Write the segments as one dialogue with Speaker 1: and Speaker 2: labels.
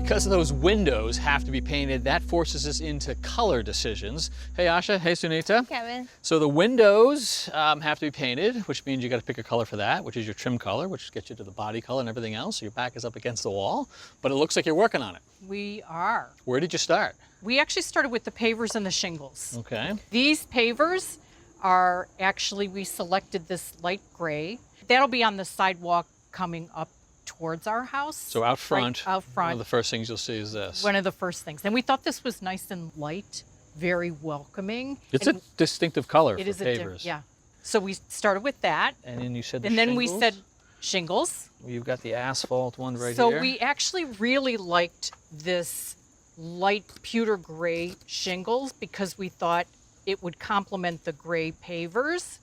Speaker 1: Because those windows have to be painted, that forces us into color decisions. Hey Asha, hey Sunita.
Speaker 2: Kevin.
Speaker 1: So the windows have to be painted, which means you got to pick a color for that, which is your trim color, which gets you to the body color and everything else. So your back is up against the wall, but it looks like you're working on it.
Speaker 3: We are.
Speaker 1: Where did you start?
Speaker 3: We actually started with the pavers and the shingles.
Speaker 1: Okay.
Speaker 3: These pavers are actually, we selected this light gray. That'll be on the sidewalk coming up towards our house.
Speaker 1: So out front,
Speaker 3: right out front.
Speaker 1: one of the first things you'll see is this.
Speaker 3: One of the first things. And we thought this was nice and light, very welcoming.
Speaker 1: It's
Speaker 3: and
Speaker 1: a distinctive color
Speaker 3: it
Speaker 1: for
Speaker 3: is
Speaker 1: pavers.
Speaker 3: yeah. So we started with that.
Speaker 1: And then you said
Speaker 3: And then we said shingles.
Speaker 1: You've got the asphalt one right here.
Speaker 3: So we actually really liked this light pewter gray shingles because we thought it would complement the gray pavers.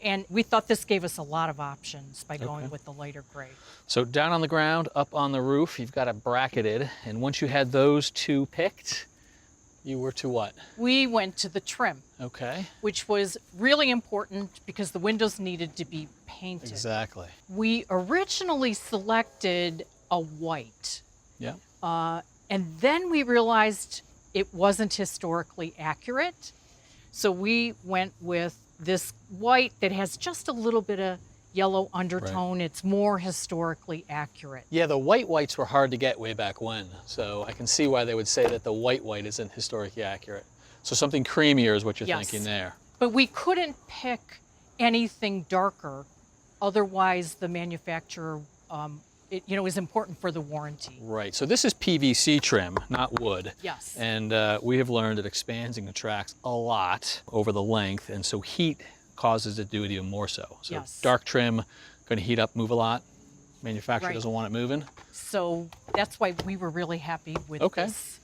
Speaker 3: And we thought this gave us a lot of options by going with the lighter gray.
Speaker 1: So down on the ground, up on the roof, you've got it bracketed. And once you had those two picked, you were to what?
Speaker 3: We went to the trim.
Speaker 1: Okay.
Speaker 3: Which was really important because the windows needed to be painted.
Speaker 1: Exactly.
Speaker 3: We originally selected a white.
Speaker 1: Yeah.
Speaker 3: And then we realized it wasn't historically accurate. So we went with this white that has just a little bit of yellow undertone. Right. It's more historically accurate.
Speaker 1: Yeah, the whites were hard to get way back when. So I can see why they would say that the white isn't historically accurate. So something creamier is what you're thinking there.
Speaker 3: But we couldn't pick anything darker. Otherwise, the manufacturer, is important for the warranty.
Speaker 1: Right. So this is PVC trim, not wood.
Speaker 3: Yes.
Speaker 1: And we have learned it expands and contracts a lot over the length, and so heat causes it to do it even more so. So
Speaker 3: yes.
Speaker 1: Dark trim, going to heat up, move a lot. Manufacturer doesn't want it moving.
Speaker 3: So that's why we were really happy with
Speaker 1: Okay.
Speaker 3: this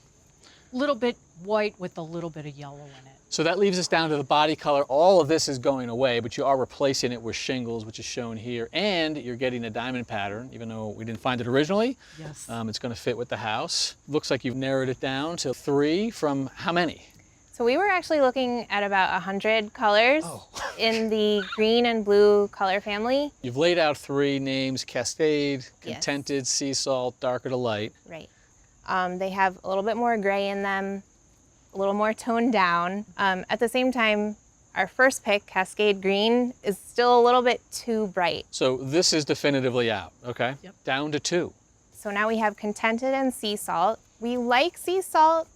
Speaker 3: little bit white with a little bit of yellow in it.
Speaker 1: So that leaves us down to the body color. All of this is going away, but you are replacing it with shingles, which is shown here, and you're getting a diamond pattern, even though we didn't find it originally.
Speaker 3: Yes.
Speaker 1: It's going to fit with the house. Looks like you've narrowed it down to 3 from how many?
Speaker 2: So we were actually looking at about 100 colors in the green and blue color family.
Speaker 1: You've laid out 3 names: Cascade, Contented, Sea Salt, Darker to Light.
Speaker 2: Right. They have a little bit more gray in them, a little more toned down. At the same time, our first pick, Cascade Green, is still a little bit too bright.
Speaker 1: So this is definitively out, okay?
Speaker 3: Yep.
Speaker 1: Down to 2.
Speaker 2: So now we have Contented and Sea Salt. We like Sea Salt,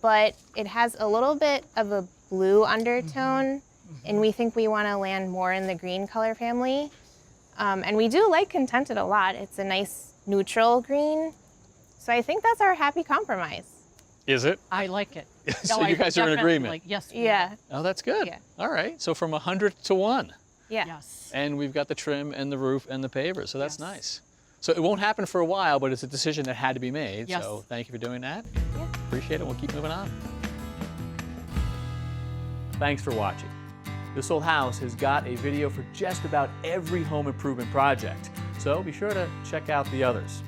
Speaker 2: but it has a little bit of a blue undertone, and we think we want to land more in the green color family. And we do like Contented a lot. It's a nice neutral green. So I think that's our happy compromise.
Speaker 1: Is it?
Speaker 3: I like it.
Speaker 1: So
Speaker 3: No,
Speaker 1: you guys are in agreement?
Speaker 3: Like, yes.
Speaker 2: Yeah.
Speaker 1: Oh, that's good.
Speaker 2: Yeah.
Speaker 1: All right. So from 100 to 1.
Speaker 2: Yeah.
Speaker 3: Yes.
Speaker 1: And we've got the trim and the roof and the pavers. So that's
Speaker 3: Yes.
Speaker 1: nice. So it won't happen for a while, but it's a decision that had to be made.
Speaker 3: Yes.
Speaker 1: So thank you for doing that.
Speaker 2: Yeah.
Speaker 1: Appreciate it. We'll keep moving on. Thanks for watching. This Old House has got a video for just about every home improvement project. So be sure to check out the others.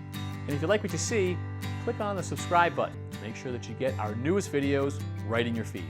Speaker 1: And if you like what you see, click on the subscribe button. Make sure that you get our newest videos right in your feed.